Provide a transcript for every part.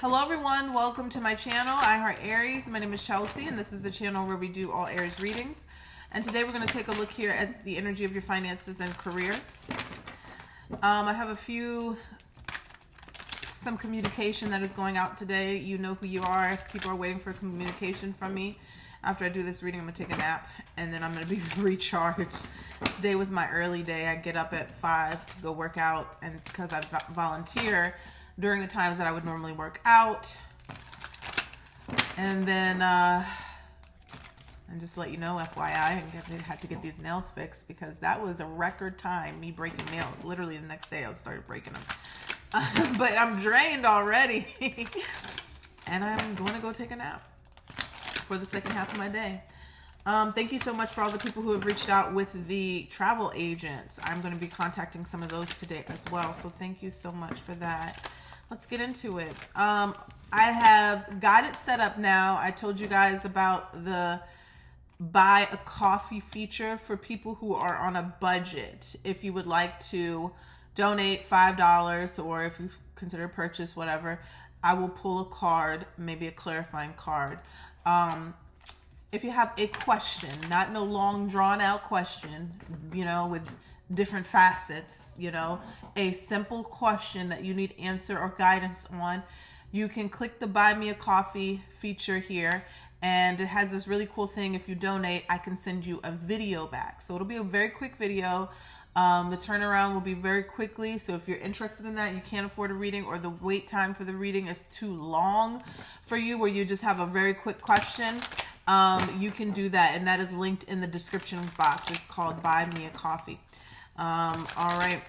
Hello everyone, welcome to my channel, I Heart Aries. My name is Chelsea and this is the channel where we do all Aries readings. And today we're going to take a look here at the energy of your finances and career. I have some communication that is going out today. You know who you are. People are waiting for communication from me. After I do this reading, I'm going to take a nap and then I'm going to be recharged. Today was my early day. I get up at 5 to go work out, and because I volunteer during the times that I would normally work out. And then, and just to let you know, FYI, I had to get these nails fixed because that was a record time, me breaking nails. Literally the next day I started breaking them. But I'm drained already. And I'm going to go take a nap for the second half of my day. Thank you so much for all the people who have reached out with the travel agents. I'm going to be contacting some of those today as well. So thank you so much for that. Let's get into it. I have got it set up now. I told you guys about the buy a coffee feature for people who are on a budget. If you would like to donate $5 or if you consider a purchase, whatever, I will pull a card, maybe a clarifying card. If you have a question, not no long drawn out question, you know, with different facets, you know, a simple question that you need answer or guidance on, you can click the buy me a coffee feature here, and it has this really cool thing. If you donate, I can send you a video back. So it'll be a very quick video. The turnaround will be very quickly. So if you're interested in that, you can't afford a reading, or the wait time for the reading is too long for you, where you just have a very quick question, you can do that. And that is linked in the description box. It's called Buy Me a Coffee. All right.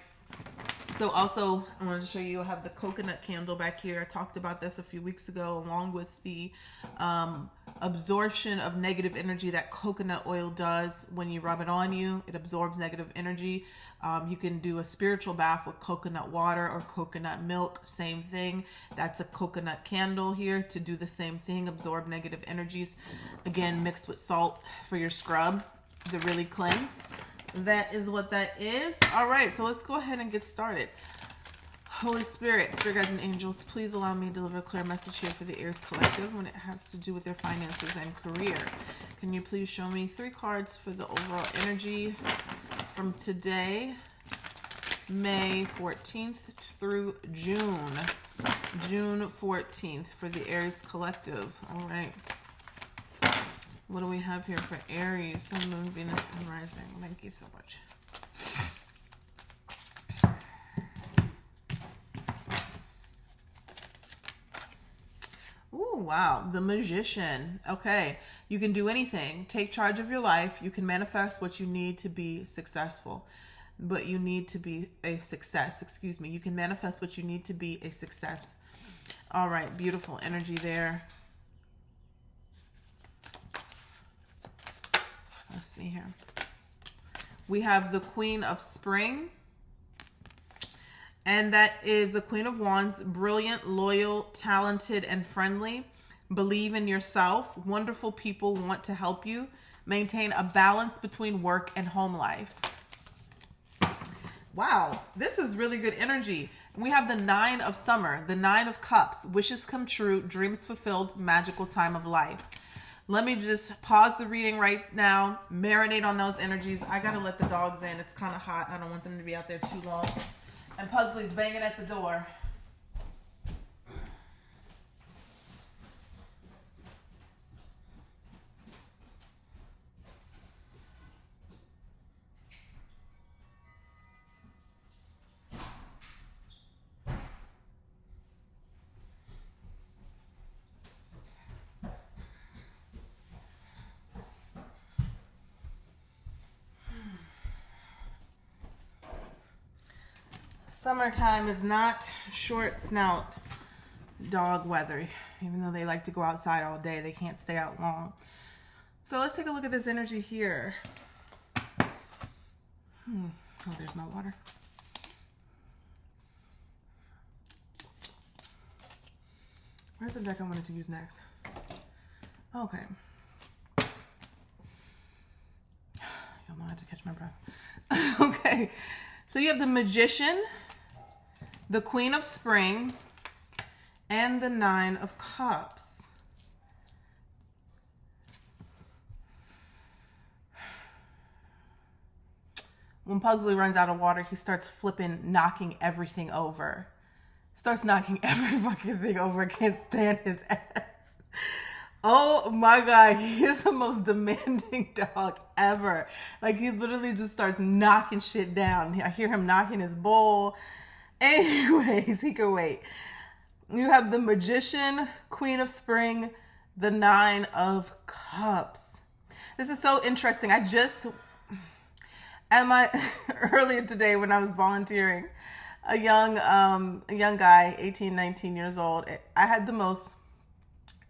So also, I wanted to show you, I have the coconut candle back here. I talked about this a few weeks ago, along with the absorption of negative energy that coconut oil does. When you rub it on you, it absorbs negative energy. You can do a spiritual bath with coconut water or coconut milk, same thing. That's a coconut candle here to do the same thing, absorb negative energies. Again, mixed with salt for your scrub to really cleanse. That is what that is. All right, so let's go ahead and get started. Holy Spirit, Spirit guides and angels, please allow me to deliver a clear message here for the Aries Collective when it has to do with their finances and career. Can you please show me 3 cards for the overall energy from today, May 14th through June 14th for the Aries Collective. All right. What do we have here for Aries, Sun, Moon, Venus, and Rising? Thank you so much. Ooh, wow. The Magician. Okay. You can do anything. Take charge of your life. You can manifest what you need to be successful. But you need to be a success. Excuse me. You can manifest what you need to be a success. All right. Beautiful energy there. Let's see here. We have the Queen of Spring. And that is the Queen of Wands. Brilliant, loyal, talented, and friendly. Believe in yourself. Wonderful people want to help you. Maintain a balance between work and home life. Wow, this is really good energy. We have the 9 of Summer, the 9 of Cups. Wishes come true, dreams fulfilled, magical time of life. Let me just pause the reading right now, marinate on those energies. I got to let the dogs in. It's kind of hot. I don't want them to be out there too long. And Pugsley's banging at the door. Summertime is not short snout dog weather. Even though they like to go outside all day, they can't stay out long. So let's take a look at this energy here. Oh, there's my water. Where's the deck I wanted to use next? Okay. Y'all know I have to catch my breath. Okay. So you have the Magician, the Queen of Spring, and the 9 of Cups. When Pugsley runs out of water, he starts knocking everything over. Starts knocking every fucking thing over. I can't stand his ass. Oh my God, he is the most demanding dog ever. Like, he literally just starts knocking shit down. I hear him knocking his bowl. Anyways, he can wait. You have the Magician, Queen of Spring, the 9 of Cups. This is so interesting. Earlier today when I was volunteering, a young guy, 18, 19 years old, I had the most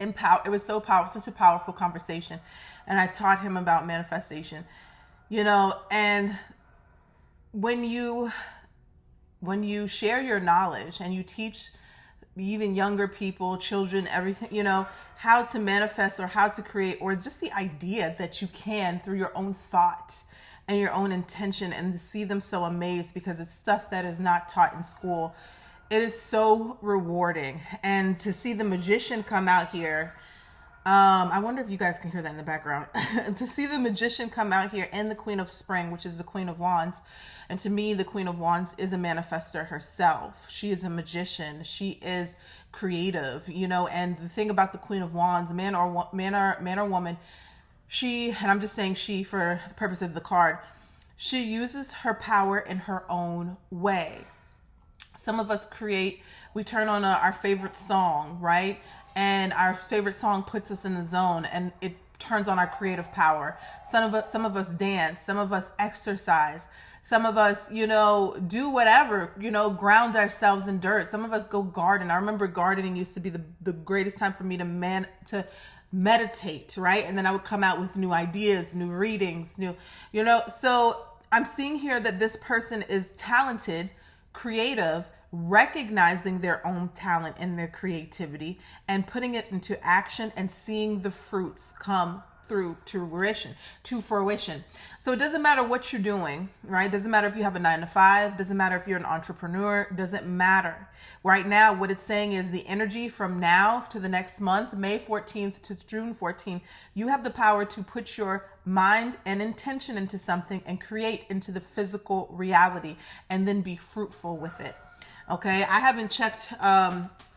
it was so powerful, such a powerful conversation. And I taught him about manifestation, and when you share your knowledge and you teach even younger people, children, everything, how to manifest or how to create, or just the idea that you can through your own thought and your own intention, and to see them so amazed because it's stuff that is not taught in school. It is so rewarding. And to see the Magician come out here, I wonder if you guys can hear that in the background. To see the Magician come out here and the Queen of Spring, which is the Queen of Wands. And to me, the Queen of Wands is a manifester herself. She is a magician. She is creative, and the thing about the Queen of Wands, man or woman, she, and I'm just saying she for the purpose of the card, she uses her power in her own way. Some of us we turn on our favorite song, right? And our favorite song puts us in the zone and it turns on our creative power. Some of us dance, some of us exercise, some of us, do whatever, ground ourselves in dirt. Some of us go garden. I remember gardening used to be the greatest time for me to meditate, right? And then I would come out with new ideas, new readings, so I'm seeing here that this person is talented, creative, recognizing their own talent and their creativity and putting it into action and seeing the fruits come through to fruition. So it doesn't matter what you're doing, right? It doesn't matter if you have a 9 to 5, doesn't matter if you're an entrepreneur, doesn't matter. Right now, what it's saying is the energy from now to the next month, May 14th to June 14th, you have the power to put your mind and intention into something and create into the physical reality and then be fruitful with it. Okay, I haven't checked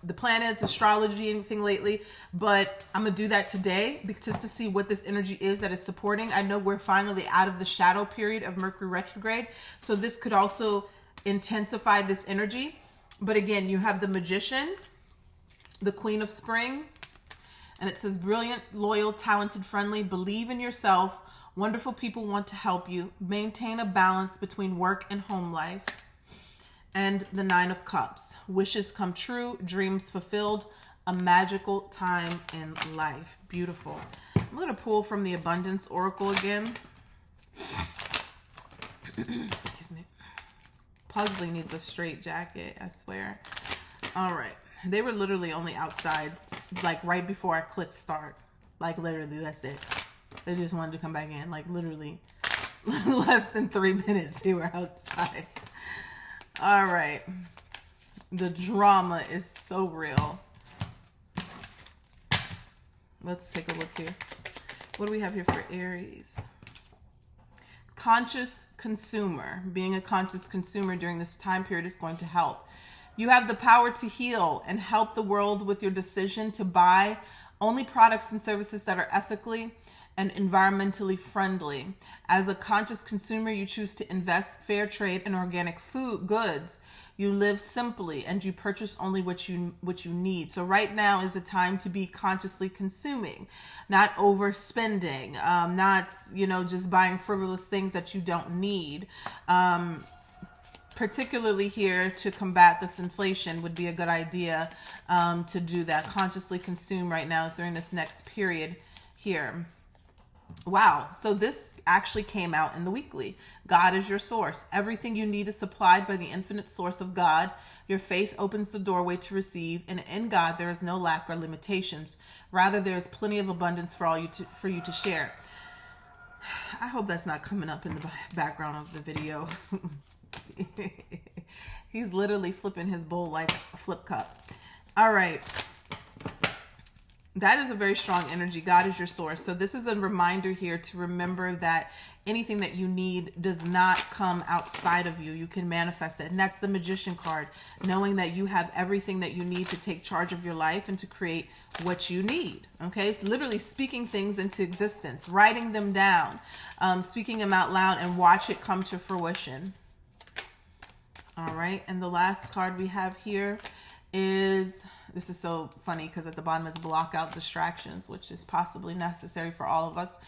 the planets, astrology, anything lately, but I'm going to do that today just to see what this energy is that is supporting. I know we're finally out of the shadow period of Mercury retrograde, so this could also intensify this energy. But again, you have the Magician, the Queen of Spring, and it says brilliant, loyal, talented, friendly, believe in yourself, wonderful people want to help you, maintain a balance between work and home life. And the 9 of Cups, wishes come true, dreams fulfilled, a magical time in life. Beautiful. I'm going to pull from the Abundance Oracle again. Excuse me. Pugsley needs a straight jacket, I swear. All right. They were literally only outside, like right before I clicked start. Like literally, that's it. They just wanted to come back in. Like literally less than 3 minutes they were outside. All right. The drama is so real. Let's take a look here. What do we have here for Aries? Conscious consumer. Being a conscious consumer during this time period is going to help. You have the power to heal and help the world with your decision to buy only products and services that are ethically and environmentally friendly. As a conscious consumer, you choose to invest fair trade in organic food goods. You live simply and you purchase only what you need. So right now is the time to be consciously consuming, not overspending, not just buying frivolous things that you don't need. Particularly here to combat this inflation would be a good idea to do that. Consciously consume right now during this next period here. Wow. So this actually came out in the weekly. God is your source. Everything you need is supplied by the infinite source of God. Your faith opens the doorway to receive, and in God there is no lack or limitations. Rather, there is plenty of abundance for you to share. I hope that's not coming up in the background of the video. He's literally flipping his bowl like a flip cup. All right. That is a very strong energy. God is your source. So this is a reminder here to remember that anything that you need does not come outside of you. You can manifest it. And that's the Magician card, knowing that you have everything that you need to take charge of your life and to create what you need. Okay, so literally speaking things into existence, writing them down, speaking them out loud, and watch it come to fruition. All right, and the last card we have here is, this is so funny because at the bottom is block out distractions, which is possibly necessary for all of us.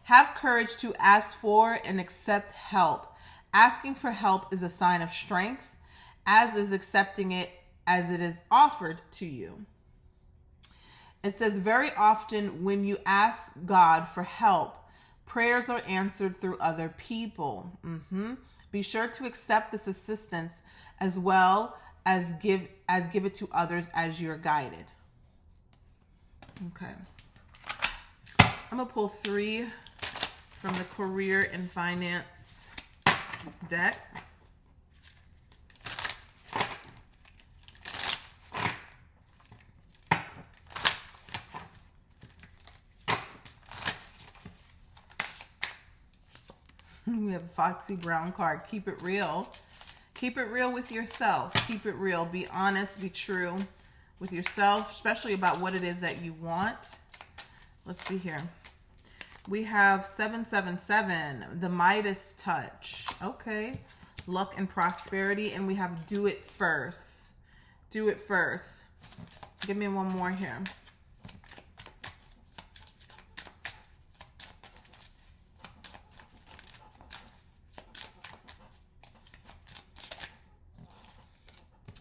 Have courage to ask for and accept help. Asking for help is a sign of strength, as is accepting it as it is offered to you. It says, very often when you ask God for help, prayers are answered through other people. Be sure to accept this assistance as well as give it to others as you're guided. Okay. I'm going to pull 3 from the career and finance deck. We have a Foxy Brown card. Keep it real. Keep it real with yourself. Keep it real. Be honest. Be true with yourself, especially about what it is that you want. Let's see here. We have 777, the Midas touch. Okay. Luck and prosperity. And we have do it first. Do it first. Give me one more here.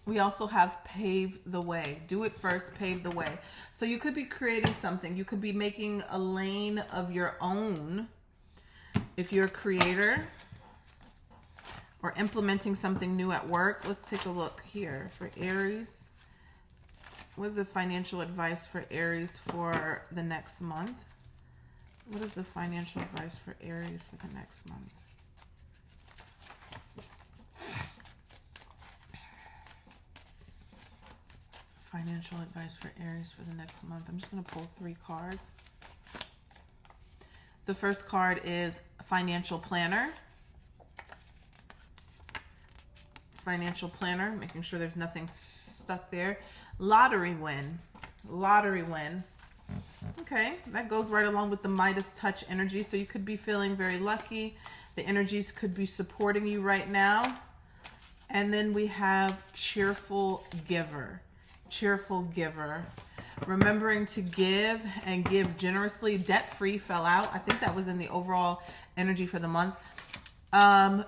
We also have pave the way. Do it first, pave the way. So you could be creating something. You could be making a lane of your own if you're a creator, or implementing something new at work. Let's take a look here for Aries. What is the financial advice for Aries for the next month? What is the financial advice for Aries for the next month? Financial advice for Aries for the next month. I'm just going to pull 3 cards. The first card is financial planner. Financial planner, making sure there's nothing stuck there. Lottery win. Lottery win. Okay, that goes right along with the Midas touch energy. So you could be feeling very lucky. The energies could be supporting you right now. And then we have cheerful giver. Cheerful giver. Remembering to give and give generously. Debt-free fell out. I think that was in the overall energy for the month.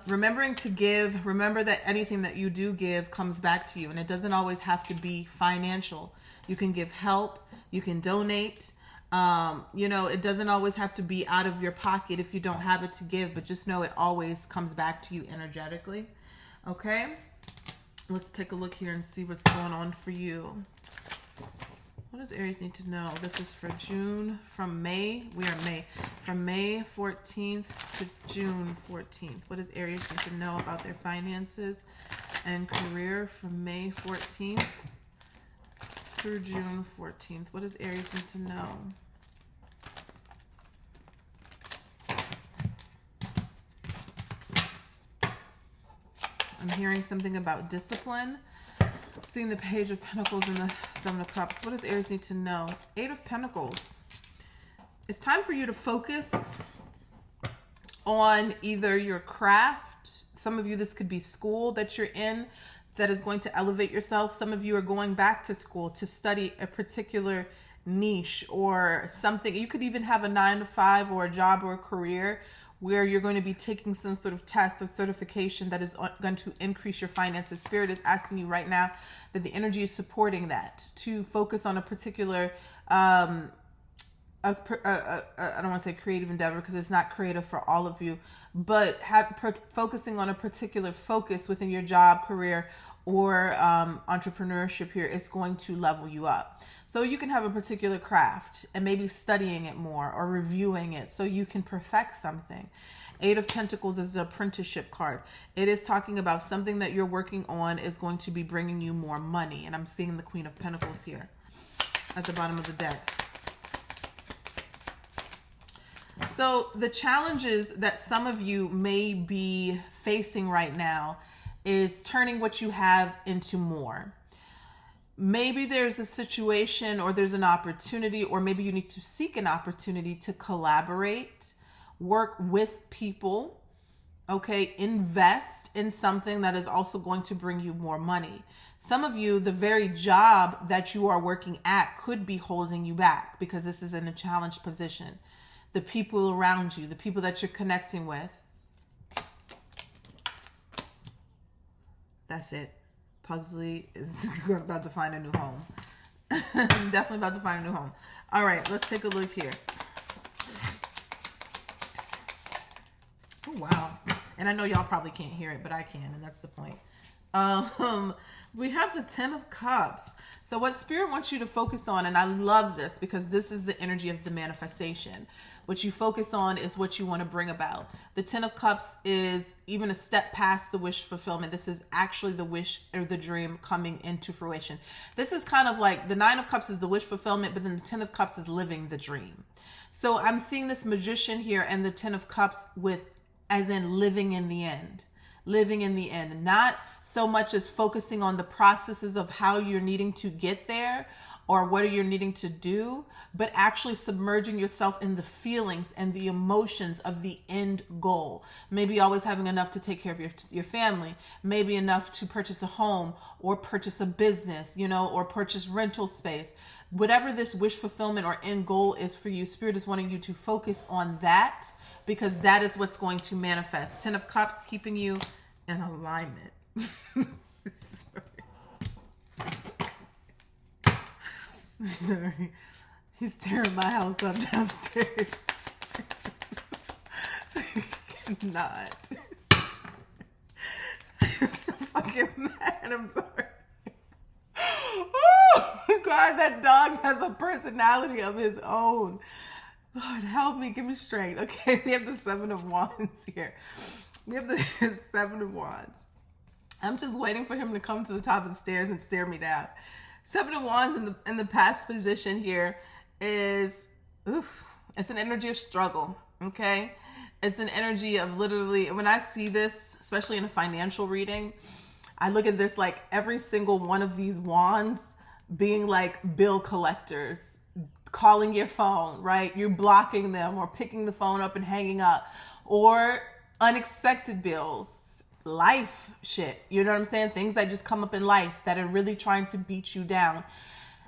Remembering to give. Remember that anything that you do give comes back to you, and it doesn't always have to be financial. You can give help. You can donate. It doesn't always have to be out of your pocket if you don't have it to give, but just know it always comes back to you energetically. Okay? Let's take a look here and see what's going on for you. What does Aries need to know? This is for June, from May. We are May. From May 14th to June 14th. What does Aries need to know about their finances and career from May 14th through June 14th? What does Aries need to know? I'm hearing something about discipline. I'm seeing the Page of Pentacles and the 7 of Cups. What does Aries need to know? 8 of Pentacles. It's time for you to focus on either your craft. Some of you, this could be school that you're in that is going to elevate yourself. Some of you are going back to school to study a particular niche or something. You could even have a 9-to-5 or a job or a career where you're going to be taking some sort of test or certification that is going to increase your finances. Spirit is asking you right now that the energy is supporting that, to focus on a particular, I don't want to say creative endeavor because it's not creative for all of you, but focusing on a particular focus within your job, career, or entrepreneurship here is going to level you up. So you can have a particular craft and maybe studying it more or reviewing it so you can perfect something. Eight of Pentacles is an apprenticeship card. It is talking about something that you're working on is going to be bringing you more money. And I'm seeing the Queen of Pentacles here at the bottom of the deck. So the challenges that some of you may be facing right now is turning what you have into more. Maybe there's a situation or there's an opportunity, or maybe you need to seek an opportunity to collaborate, work with people, okay? Invest in something that is also going to bring you more money. Some of you, the very job that you are working at could be holding you back because this is in a challenged position. The people around you, the people that you're connecting with. That's it. Pugsley is about to find a new home. Definitely about to find a new home. All right, let's take a look here. Oh, wow. And I know y'all probably can't hear it, but I can, and that's the point. We have the Ten of Cups. So what Spirit wants you to focus on, and I love this because this is the energy of the manifestation. What you focus on is what you want to bring about. The Ten of Cups is even a step past the wish fulfillment. This is actually the wish or the dream coming into fruition. This is kind of like the Nine of Cups is the wish fulfillment, but then the Ten of Cups is living the dream. So I'm seeing this Magician here and the Ten of Cups with, as in living in the end. Living in the end. Not so much as focusing on the processes of how you're needing to get there or what are you needing to do, but actually submerging yourself in the feelings and the emotions of the end goal. Maybe always having enough to take care of your family, maybe enough to purchase a home or purchase a business, you know, or purchase rental space. Whatever this wish fulfillment or end goal is for you, Spirit is wanting you to focus on that because that is what's going to manifest. Ten of Cups keeping you in alignment. Sorry. Sorry. He's tearing my house up downstairs. I cannot. I'm so fucking mad. I'm sorry. Oh, God, that dog has a personality of his own. Lord, help me. Give me strength. Okay, we have the Seven of Wands here. We have the Seven of Wands. I'm just waiting for him to come to the top of the stairs and stare me down. Seven of Wands in the past position here is, it's an energy of struggle, okay? It's an energy of literally, when I see this, especially in a financial reading, I look at this like every single one of these wands being like bill collectors, calling your phone, right? You're blocking them or picking the phone up and hanging up, or unexpected bills. Life shit, you know what I'm saying? Things that just come up in life that are really trying to beat you down. And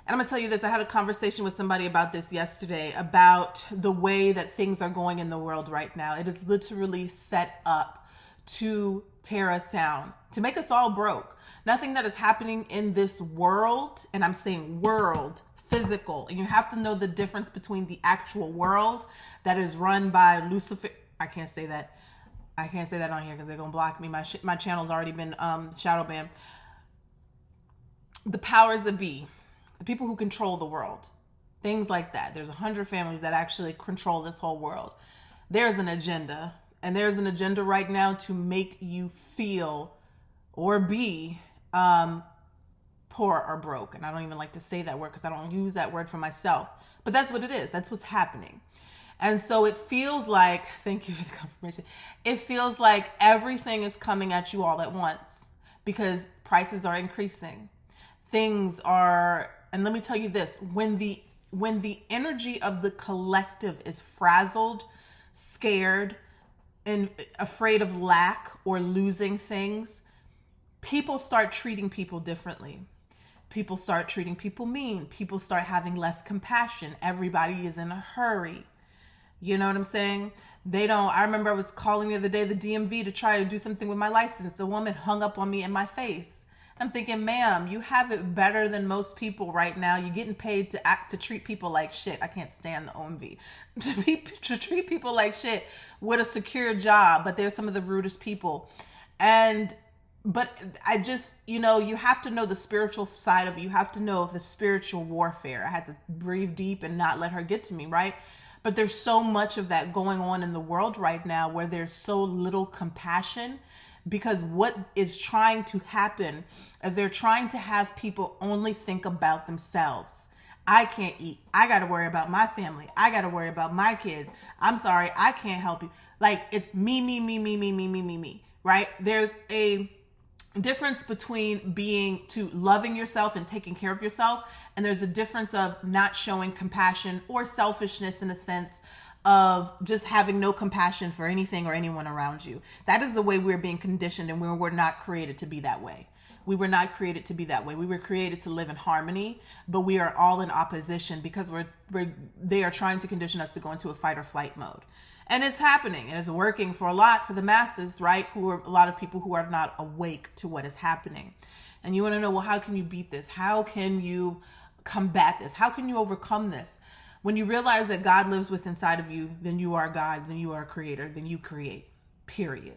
I'm gonna tell you this, I had a conversation with somebody about this yesterday, about the way that things are going in the world right now. It is literally set up to tear us down, to make us all broke. Nothing that is happening in this world, and I'm saying world, physical, and you have to know the difference between the actual world that is run by Lucifer. I can't say that on here because they're going to block me. My channel's already been shadow banned. The powers that be, the people who control the world, things like that. There's 100 families that actually control this whole world. There's an agenda, and there's an agenda right now to make you feel or be poor or broke. And I don't even like to say that word because I don't use that word for myself. But that's what it is. That's what's happening. And so it feels like, thank you for the confirmation, it feels like everything is coming at you all at once because prices are increasing. Things are, and let me tell you this, when the energy of the collective is frazzled, scared, and afraid of lack or losing things, people start treating people differently. People start treating people mean. People start having less compassion. Everybody is in a hurry. You know what I'm saying? I remember I was calling the other day the DMV to try to do something with my license. The woman hung up on me in my face. I'm thinking, ma'am, you have it better than most people right now. You're getting paid to treat people like shit. I can't stand the OMV. To treat people like shit with a secure job, but they're some of the rudest people. But I just, you have to know the spiritual side of it. You have to know the spiritual warfare. I had to breathe deep and not let her get to me, right? But there's so much of that going on in the world right now where there's so little compassion, because what is trying to happen is they're trying to have people only think about themselves. I can't eat. I got to worry about my family. I got to worry about my kids. I'm sorry, I can't help you. Like, it's me, me, me, me, me, me, me, me, me, right? There's a difference between loving yourself and taking care of yourself. And there's a difference of not showing compassion or selfishness, in a sense of just having no compassion for anything or anyone around you. That is the way we're being conditioned, and we're not created to be that way. We were not created to be that way. We were created to live in harmony, but we are all in opposition because they are trying to condition us to go into a fight or flight mode. And it's happening, and it's working for the masses, right? A lot of people who are not awake to what is happening. And you want to know, well, how can you beat this? How can you combat this? How can you overcome this? When you realize that God lives within inside of you, then you are God, then you are a creator, then you create, period.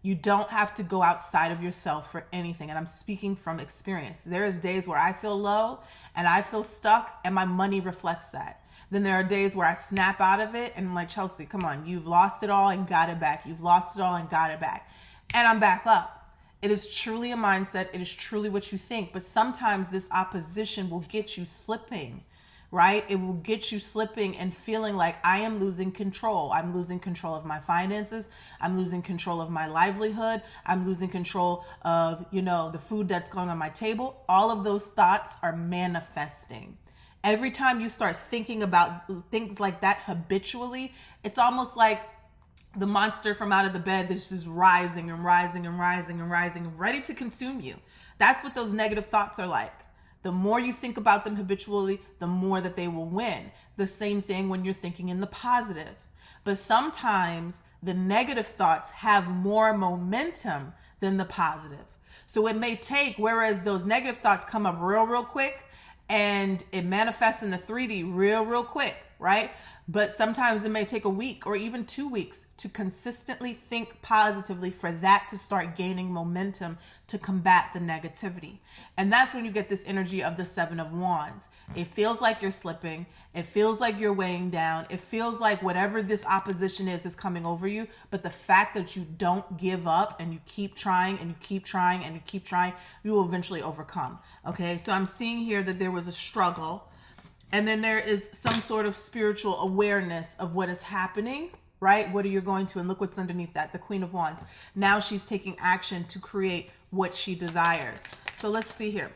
You don't have to go outside of yourself for anything. And I'm speaking from experience. There is days where I feel low and I feel stuck, and my money reflects that. Then there are days where I snap out of it and I'm like, Chelsea, come on, you've lost it all and got it back. You've lost it all and got it back. And I'm back up. It is truly a mindset. It is truly what you think. But sometimes this opposition will get you slipping, right? It will get you slipping and feeling like I am losing control. I'm losing control of my finances. I'm losing control of my livelihood. I'm losing control of, the food that's going on my table. All of those thoughts are manifesting. Every time you start thinking about things like that habitually, it's almost like the monster from out of the bed that's just rising and rising and rising and rising, ready to consume you. That's what those negative thoughts are like. The more you think about them habitually, the more that they will win. The same thing when you're thinking in the positive. But sometimes the negative thoughts have more momentum than the positive. So it may take, whereas those negative thoughts come up real quick, and it manifests in the 3D real quick, right? But sometimes it may take a week or even 2 weeks to consistently think positively for that to start gaining momentum to combat the negativity. And that's when you get this energy of the 7 of Wands. It feels like you're slipping. It feels like you're weighing down. It feels like whatever this opposition is coming over you. But the fact that you don't give up and you keep trying and you keep trying and you keep trying, you will eventually overcome. Okay, so I'm seeing here that there was a struggle. And then there is some sort of spiritual awareness of what is happening, right? What are you going to? And look what's underneath that, the Queen of Wands. Now she's taking action to create what she desires. So let's see here.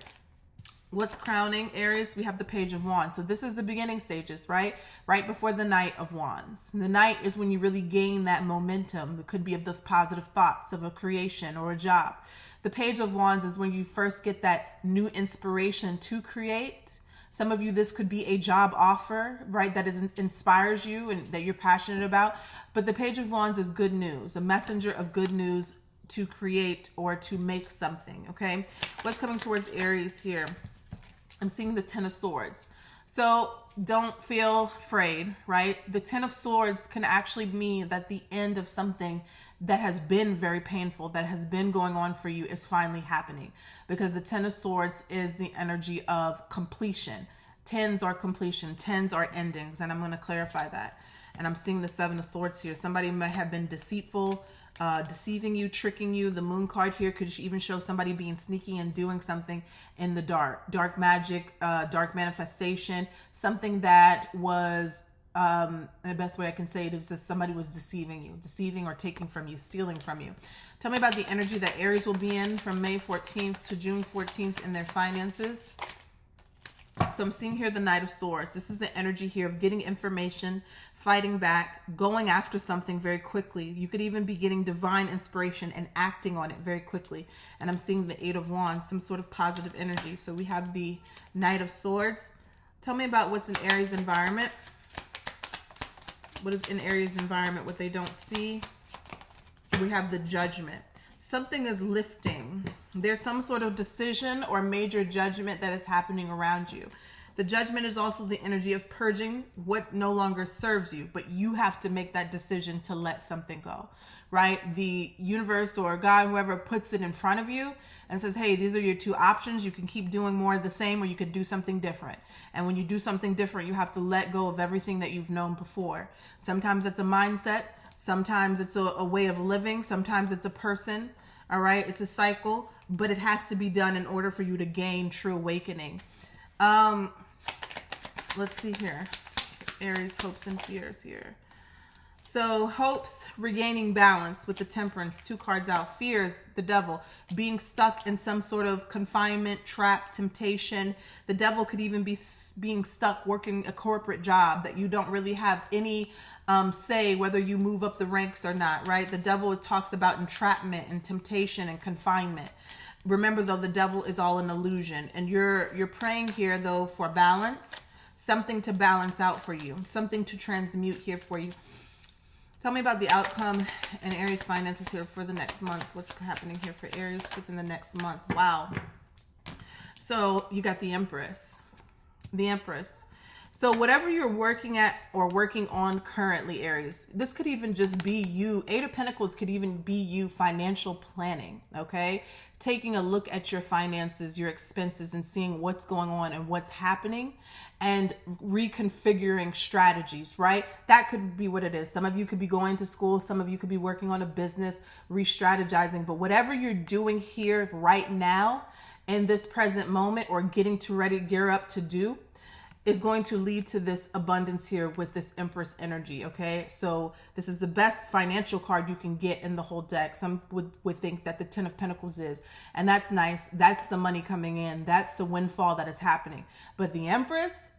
What's crowning Aries? We have the Page of Wands. So this is the beginning stages, right? Right before the Knight of Wands. And the Knight is when you really gain that momentum. It could be of those positive thoughts of a creation or a job. The Page of Wands is when you first get that new inspiration to create. Some of you, this could be a job offer, right, that inspires you and that you're passionate about. But the Page of Wands is good news, a messenger of good news to create or to make something, okay? What's coming towards Aries here? I'm seeing the 10 of Swords. So don't feel afraid, right? The 10 of Swords can actually mean that the end of something that has been very painful, that has been going on for you, is finally happening. Because the 10 of Swords is the energy of completion. 10s are completion. 10s are endings. And I'm going to clarify that. And I'm seeing the 7 of Swords here. Somebody may have been deceitful, deceiving you, tricking you. The Moon card here could even show somebody being sneaky and doing something in the dark magic, dark manifestation, something that was the best way I can say it is just somebody was deceiving or taking from you, stealing from you. Tell me about the energy that Aries will be in from May 14th to June 14th in their finances. So I'm seeing here the Knight of Swords. This is the energy here of getting information, fighting back, going after something very quickly. You could even be getting divine inspiration and acting on it very quickly. And I'm seeing the 8 of Wands, some sort of positive energy. So we have the Knight of Swords. Tell me about what's in Aries' environment. What is in Aries' environment, what they don't see? We have the Judgment. Something is lifting. There's some sort of decision or major judgment that is happening around you. The Judgment is also the energy of purging what no longer serves you, but you have to make that decision to let something go. right? The universe or God, whoever puts it in front of you and says, hey, these are your two options. You can keep doing more of the same, or you could do something different. And when you do something different, you have to let go of everything that you've known before. Sometimes it's a mindset. Sometimes it's a way of living. Sometimes it's a person. All right. It's a cycle, but it has to be done in order for you to gain true awakening. Let's see here. Aries, hopes and fears here. So hopes, regaining balance with the Temperance, 2 cards out. Fears, the devil, being stuck in some sort of confinement, trap, temptation. The devil could even be being stuck working a corporate job that you don't really have any say whether you move up the ranks or not, right? The devil talks about entrapment and temptation and confinement. Remember though, the devil is all an illusion, and you're praying here though for balance, something to balance out for you, something to transmute here for you. Tell me about the outcome and Aries finances here for the next month. What's happening here for Aries within the next month? Wow. So you got the Empress. The Empress. So whatever you're working at or working on currently, Aries, this could even just be you. 8 of Pentacles could even be you financial planning, okay? Taking a look at your finances, your expenses, and seeing what's going on and what's happening and reconfiguring strategies, right? That could be what it is. Some of you could be going to school. Some of you could be working on a business, re-strategizing. But whatever you're doing here right now in this present moment or getting to ready, gear up to do, is going to lead to this abundance here with this Empress energy, okay? So this is the best financial card you can get in the whole deck. Some would think that the 10 of Pentacles is, and that's nice. That's the money coming in. That's the windfall that is happening. But the Empress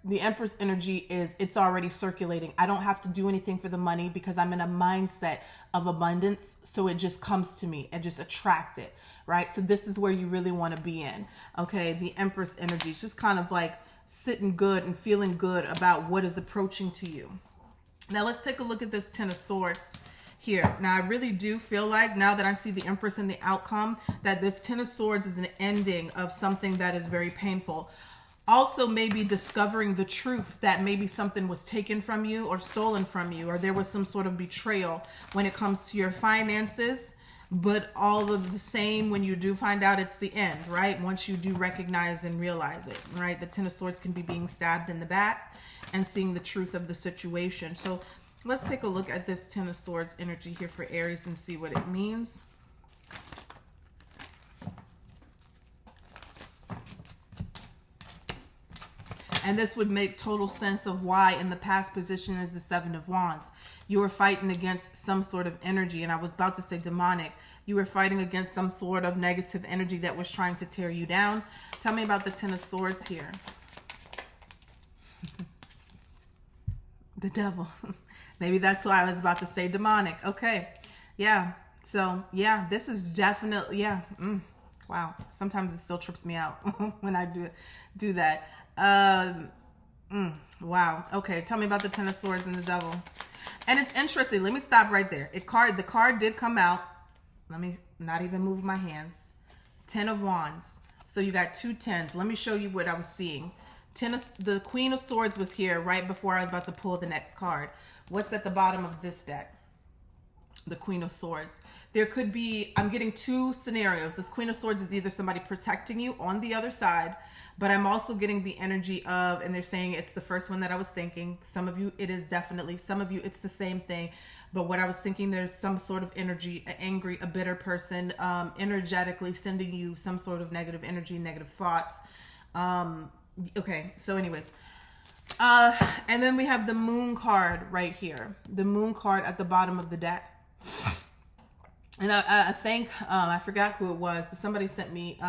energy is, it's already circulating. I don't have to do anything for the money because I'm in a mindset of abundance. So it just comes to me and just attract it, right? So this is where you really want to be in, okay? The Empress energy is just kind of like sitting good and feeling good about what is approaching to you. Now let's take a look at this 10 of Swords here. Now I really do feel like, now that I see the Empress and the outcome, that this 10 of Swords is an ending of something that is very painful. Also maybe discovering the truth that maybe something was taken from you or stolen from you, or there was some sort of betrayal when it comes to your finances. But all of the same, when you do find out, it's the end, right? Once you do recognize and realize it, right? The 10 of Swords can be being stabbed in the back and seeing the truth of the situation. So let's take a look at this 10 of Swords energy here for Aries and see what it means. And this would make total sense of why in the past position is the 7 of Wands. You were fighting against some sort of energy, and I was about to say demonic. You were fighting against some sort of negative energy that was trying to tear you down. Tell me about the 10 of Swords here. The devil. Maybe that's why I was about to say demonic. Okay. Yeah. So, yeah, this is definitely, yeah. Wow. Sometimes it still trips me out when I do that. Wow. Okay. Tell me about the 10 of Swords and the devil. And it's interesting. Let me stop right there. The card did come out. Let me not even move my hands. 10 of Wands. So you got 2 10s. Let me show you what I was seeing. The Queen of Swords was here right before I was about to pull the next card. What's at the bottom of this deck? The Queen of Swords. There could be, I'm getting 2 scenarios. This Queen of Swords is either somebody protecting you on the other side, but I'm also getting the energy of, and they're saying it's the first one that I was thinking. Some of you, it is definitely, some of you, it's the same thing. But what I was thinking, there's some sort of energy, an angry, a bitter person, energetically sending you some sort of negative energy, negative thoughts. Okay, so anyways. And then we have the Moon card right here. The Moon card at the bottom of the deck. And I think, I forgot who it was, but somebody sent me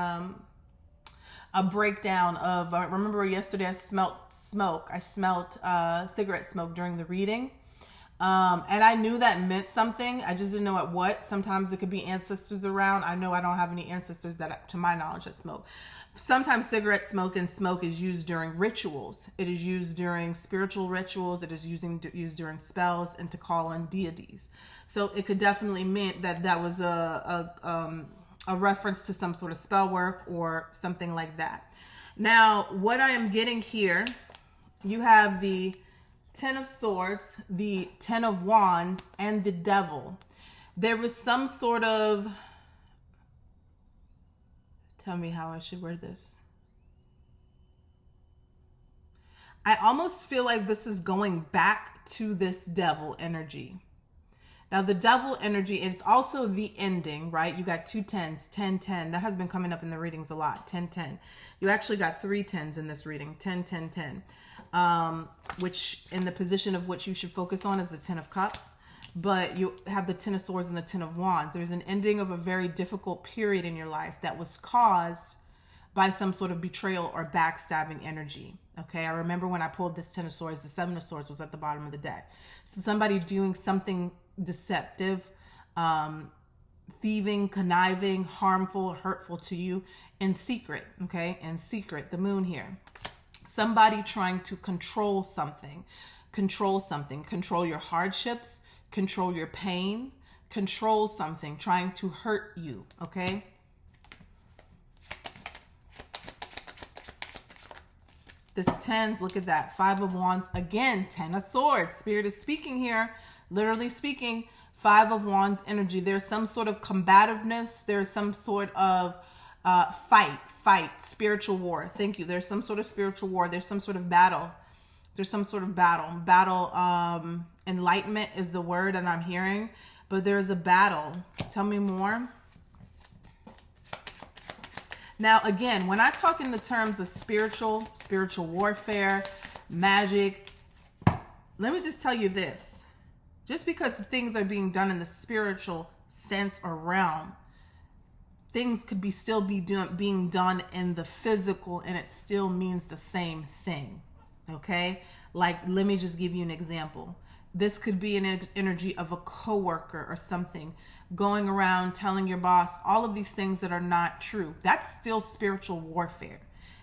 a breakdown of, I remember yesterday I smelt smoke. I smelt cigarette smoke during the reading. And I knew that meant something. I just didn't know what. Sometimes it could be ancestors around. I know I don't have any ancestors that, to my knowledge, that smoke. Sometimes cigarette smoke and smoke is used during rituals. It is used during spiritual rituals. It is used during spells and to call on deities. So it could definitely mean that was a reference to some sort of spell work or something like that. Now, what I am getting here, you have the 10 of Swords, the 10 of Wands, and the Devil. there was some sort of, tell me how I should word this. I almost feel like this is going back to this devil energy. Now, the devil energy, it's also the ending, right? You got 2 10s, 10, 10. That has been coming up in the readings a lot, 10, 10. You actually got 3 10s in this reading, 10, 10, 10. Which in the position of which you should focus on is the 10 of Cups. But you have the 10 of Swords and the 10 of Wands. There's an ending of a very difficult period in your life that was caused by some sort of betrayal or backstabbing energy. Okay, I remember when I pulled this 10 of Swords, the 7 of Swords was at the bottom of the deck. So somebody doing something deceptive, thieving, conniving, harmful, hurtful to you in secret. Okay, in secret, the moon here. Somebody trying to control something, control your hardships, control your pain, control something, trying to hurt you. Okay. This 10s, look at that. 5 of Wands. Again, 10 of Swords. Spirit is speaking here. Literally speaking. 5 of Wands energy. There's some sort of combativeness. There's some sort of fight, spiritual war. Thank you. There's some sort of spiritual war. There's some sort of battle. Enlightenment is the word that I'm hearing. But there's a battle. Tell me more. Now, again, when I talk in the terms of spiritual warfare, magic, let me just tell you this. Just because things are being done in the spiritual sense or realm, things could be being done in the physical, and it still means the same thing. Okay? Like, let me just give you an example. This could be an energy of a coworker or something going around telling your boss all of these things that are not true. That's still spiritual warfare.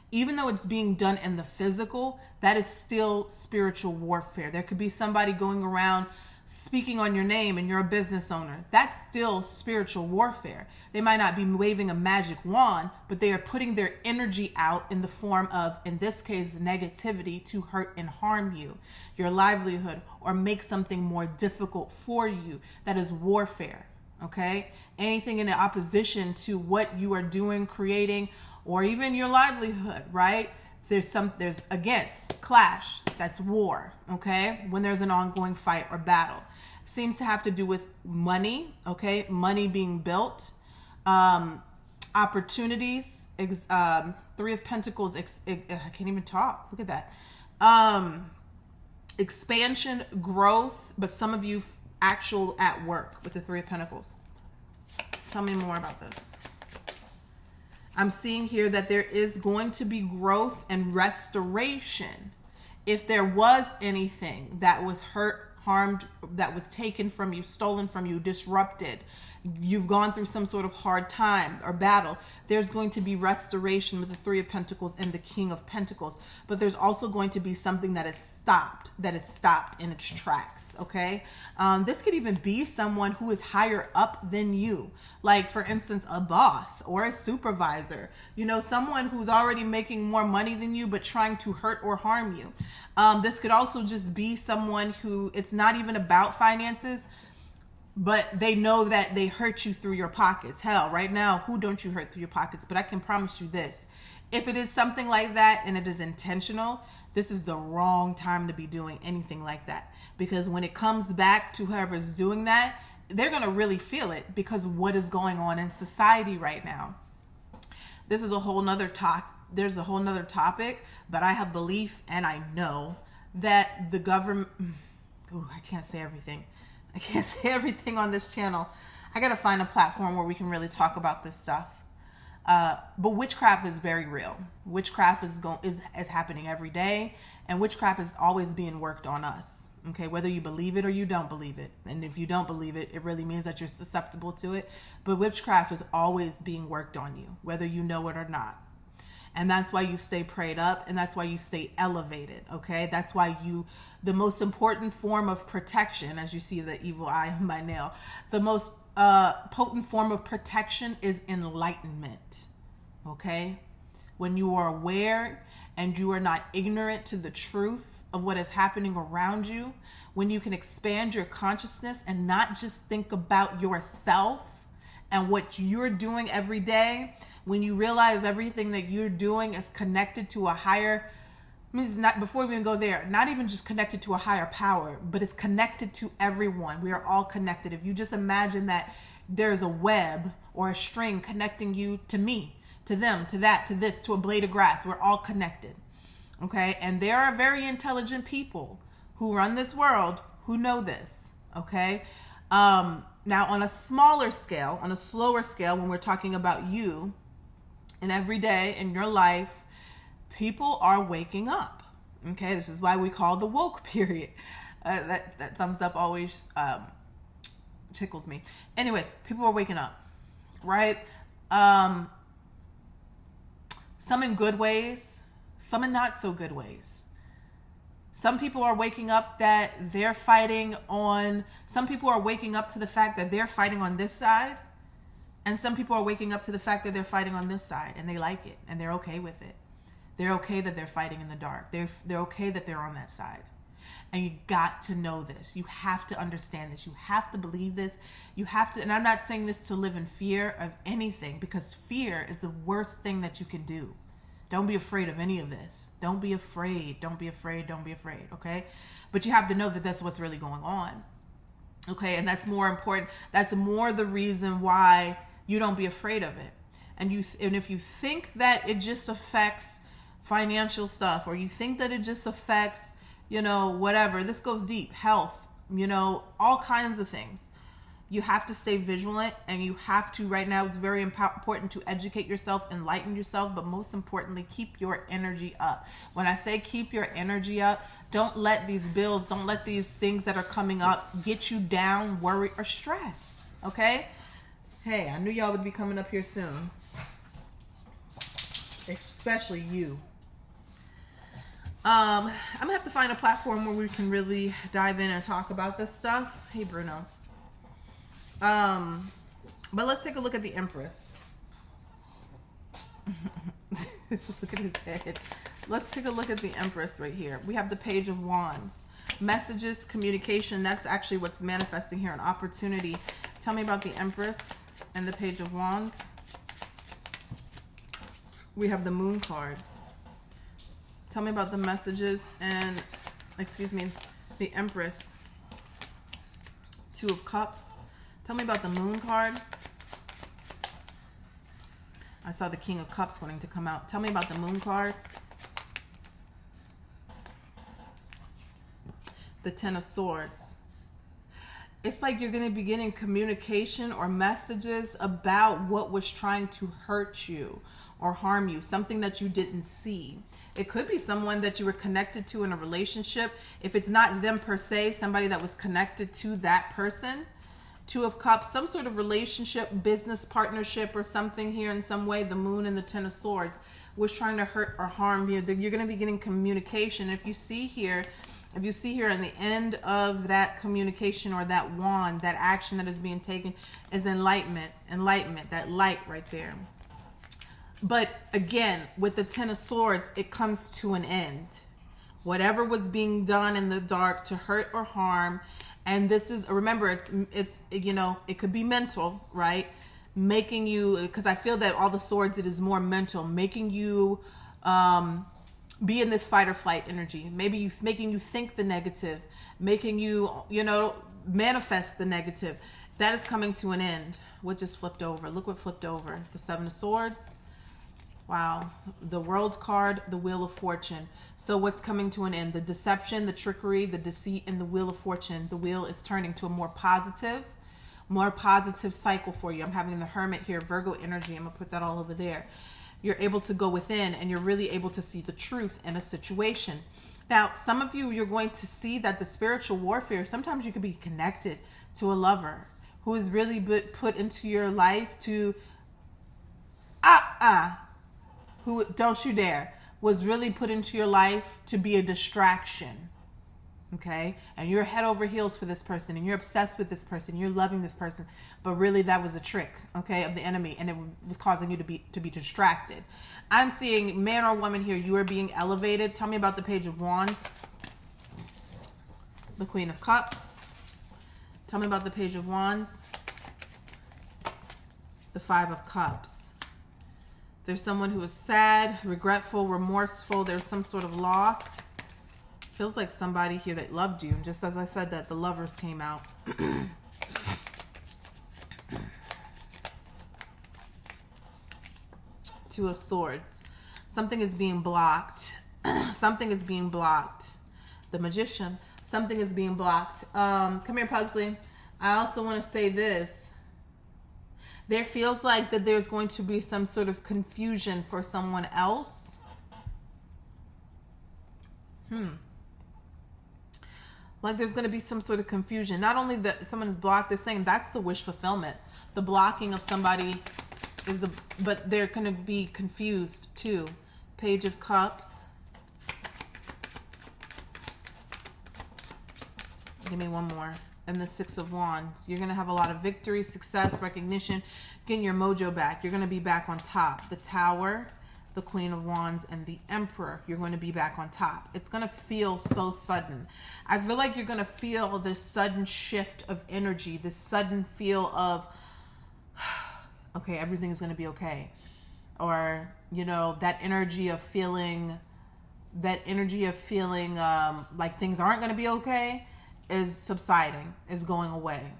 Even though it's being done in the physical, that is still spiritual warfare. There could be somebody going around speaking on your name and you're a business owner. That's still spiritual warfare. They might not be waving a magic wand, but they are putting their energy out in the form of, in this case, negativity to hurt and harm you, your livelihood, or make something more difficult for you. That is warfare. Okay? Anything in opposition to what you are doing, creating, or even your livelihood, right? There's against, clash, that's war, okay? When there's an ongoing fight or battle. Seems to have to do with money, okay? Money being built, opportunities, 3 of Pentacles, I can't even talk, look at that. Expansion, growth, but some of you actual at work with the 3 of Pentacles. Tell me more about this. I'm seeing here that there is going to be growth and restoration. If there was anything that was hurt, harmed, that was taken from you, stolen from you, disrupted, you've gone through some sort of hard time or battle, there's going to be restoration with the 3 of Pentacles and the King of Pentacles. But there's also going to be something that is stopped in its tracks, okay? This could even be someone who is higher up than you. Like, for instance, a boss or a supervisor. You know, someone who's already making more money than you but trying to hurt or harm you. This could also just be someone who, it's not even about finances, but they know that they hurt you through your pockets. Hell, right now, who don't you hurt through your pockets? But I can promise you this. If it is something like that and it is intentional, this is the wrong time to be doing anything like that. Because when it comes back to whoever's doing that, they're going to really feel it because what is going on in society right now. This is a whole nother talk. There's a whole nother topic, but I have belief and I know that the government, I can't say everything. I can't say everything on this channel. I got to find a platform where we can really talk about this stuff. But witchcraft is very real. Witchcraft is happening every day, and witchcraft is always being worked on us. Okay, whether you believe it or you don't believe it. And if you don't believe it, it really means that you're susceptible to it. But witchcraft is always being worked on you, whether you know it or not. And that's why you stay prayed up, and that's why you stay elevated, okay? That's why the most important form of protection, as you see the evil eye on my nail, the most potent form of protection is enlightenment, okay? When you are aware and you are not ignorant to the truth of what is happening around you, when you can expand your consciousness and not just think about yourself and what you're doing every day, when you realize everything that you're doing is connected to a higher, not, before we even go there, not even just connected to a higher power, but it's connected to everyone. We are all connected. If you just imagine that there's a web or a string connecting you to me, to them, to that, to this, to a blade of grass, we're all connected. Okay? And there are very intelligent people who run this world who know this. Okay? Now, on a smaller scale, on a slower scale, when we're talking about you and every day in your life, people are waking up. Okay, this is why we call the woke period. That thumbs up always tickles me. Anyways, people are waking up, right? Some in good ways, some in not so good ways. Some people are waking up that they're fighting on, some people are waking up to the fact that they're fighting on this side, and some people are waking up to the fact that they're fighting on this side, and they like it, and they're okay with it. They're okay that they're fighting in the dark. They're okay that they're on that side. And you got to know this. You have to understand this. You have to believe this. You have to, and I'm not saying this to live in fear of anything, because fear is the worst thing that you can do. Don't be afraid of any of this. Don't be afraid. Don't be afraid. Don't be afraid. Okay? But you have to know that that's what's really going on. Okay? And that's more important. That's more the reason why you don't be afraid of it. And if you think that it just affects financial stuff, or you think that it just affects, whatever, this goes deep, health, all kinds of things. You have to stay vigilant, and you have to, right now, it's very important to educate yourself, enlighten yourself, but most importantly, keep your energy up. When I say keep your energy up, don't let these bills, don't let these things that are coming up get you down, worry, or stress, okay? Hey, I knew y'all would be coming up here soon. Especially you. I'm gonna have to find a platform where we can really dive in and talk about this stuff. Hey, Bruno. But let's take a look at the Empress. Look at his head. Let's take a look at the Empress right here. We have the Page of Wands. Messages, communication, that's actually what's manifesting here, an opportunity. Tell me about the Empress and the Page of Wands. We have the Moon card. Tell me about the messages and, the Empress. Two of Cups. Tell me about the Moon card. I saw the King of Cups wanting to come out. Tell me about the Moon card. The Ten of Swords. It's like you're going to be getting communication or messages about what was trying to hurt you or harm you, something that you didn't see. It could be someone that you were connected to in a relationship. If it's not them per se, somebody that was connected to that person. Two of Cups, some sort of relationship, business partnership or something here in some way. The Moon and the Ten of Swords was trying to hurt or harm you. You're going to be getting communication. If you see here in the end of that communication or that wand, that action that is being taken is enlightenment, that light right there. But again, with the Ten of Swords, it comes to an end. Whatever was being done in the dark to hurt or harm, and this is, remember, it's it could be mental, right? Making you, because I feel that all the swords, it is more mental, making you be in this fight or flight energy. Maybe making you think the negative, making you, manifest the negative. That is coming to an end. What just flipped over? Look what flipped over. The Seven of Swords. Wow. The World card, the Wheel of Fortune. So what's coming to an end? The deception, the trickery, the deceit, and the Wheel of Fortune. The wheel is turning to a more positive cycle for you. I'm having the Hermit here, Virgo energy. I'm going to put that all over there. You're able to go within, and you're really able to see the truth in a situation. Now, some of you, you're going to see that the spiritual warfare, sometimes you could be connected to a lover who is really put into your life to, who, don't you dare, was really put into your life to be a distraction. Okay? And you're head over heels for this person, and you're obsessed with this person, you're loving this person, but really that was a trick, okay, of the enemy, and it was causing you to be distracted. I'm seeing man or woman here, you are being elevated. Tell me about the Page of Wands. The Queen of Cups. Tell me about the Page of Wands. The Five of Cups. There's someone who is sad, regretful, remorseful. There's some sort of loss. Feels like somebody here that loved you. And just as I said that, the Lovers came out. Two of Swords. Something is being blocked. Something is being blocked. The Magician. Something is being blocked. Come here, Pugsley. I also want to say this. There feels like that there's going to be some sort of confusion for someone else. Like there's going to be some sort of confusion. Not only that someone is blocked, they're saying that's the wish fulfillment. The blocking of somebody is but they're going to be confused too. Page of Cups. Give me one more. And the Six of Wands. You're going to have a lot of victory, success, recognition, getting your mojo back. You're going to be back on top. The Tower, the Queen of Wands, and the Emperor. You're going to be back on top. It's going to feel so sudden. I feel like you're going to feel this sudden shift of energy, this sudden feel of, okay, everything is going to be okay. Or, you know, that energy of feeling like things aren't going to be okay is subsiding, is going away,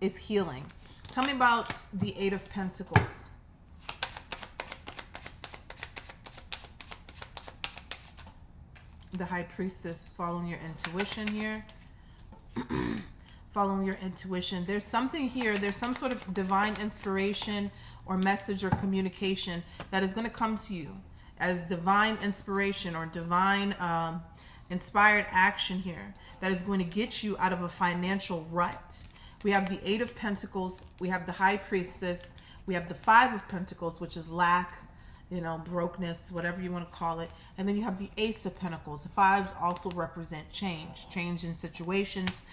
is healing. Tell me about the Eight of Pentacles. The High Priestess, following your intuition here. Following your intuition. There's something here, there's some sort of divine inspiration or message or communication that is going to come to you as divine inspiration or divine inspired action here that is going to get you out of a financial rut. We have the Eight of Pentacles, we have the High Priestess, we have the Five of Pentacles, which is lack, you know, brokenness, whatever you want to call it. And then you have the Ace of Pentacles. The fives also represent change in situations,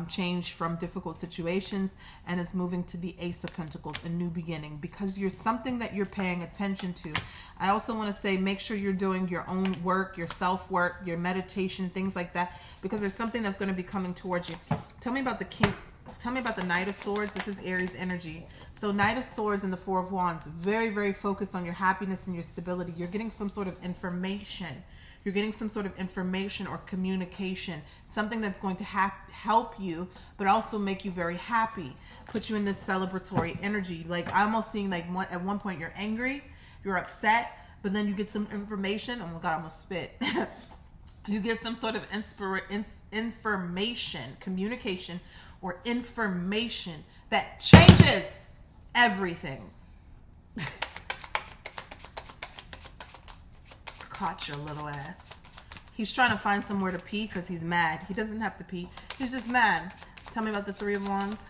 change from difficult situations, and it's moving to the Ace of Pentacles, a new beginning, because you're something that you're paying attention to. I also want to say, make sure you're doing your own work, your self-work, your meditation, things like that, because there's something that's going to be coming towards you. Tell me about the King. Tell me about the Knight of Swords. This is Aries energy. So Knight of Swords and the Four of Wands, very, very focused on your happiness and your stability. You're getting some sort of information. You're getting some sort of information or communication, something that's going to help you, but also make you very happy, put you in this celebratory energy. Like I'm almost seeing like at one point you're angry, you're upset, but then you get some information. Oh my God, I almost spit. You get some sort of information, communication, or information that changes everything. Caught your little ass. He's trying to find somewhere to pee because he's mad. He doesn't have to pee. He's just mad. Tell me about the Three of Wands.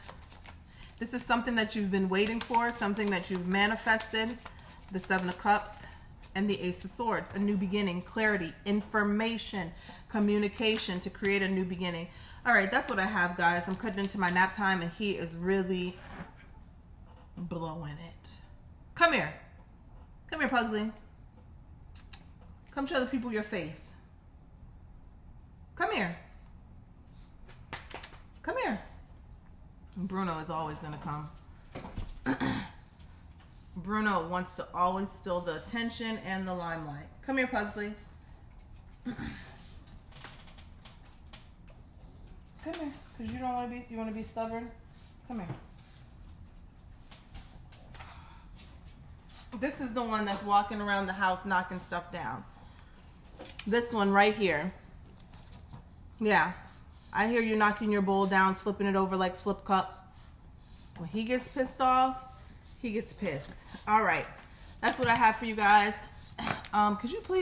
This is something that you've been waiting for, something that you've manifested. The Seven of Cups and the Ace of Swords. A new beginning, clarity, information, communication to create a new beginning. All right, that's what I have, guys. I'm cutting into my nap time, and he is really blowing it. Come here. Come here, Pugsley. Come show the people your face. Come here. Come here. Bruno is always going to come. Bruno wants to always steal the attention and the limelight. Come here, Pugsley. Come here, because you don't want to be. You want to be stubborn. Come here. This is the one that's walking around the house knocking stuff down. This one right here. Yeah, I hear you knocking your bowl down, flipping it over like flip cup. When he gets pissed off, he gets pissed. All right, that's what I have for you guys. Could you please?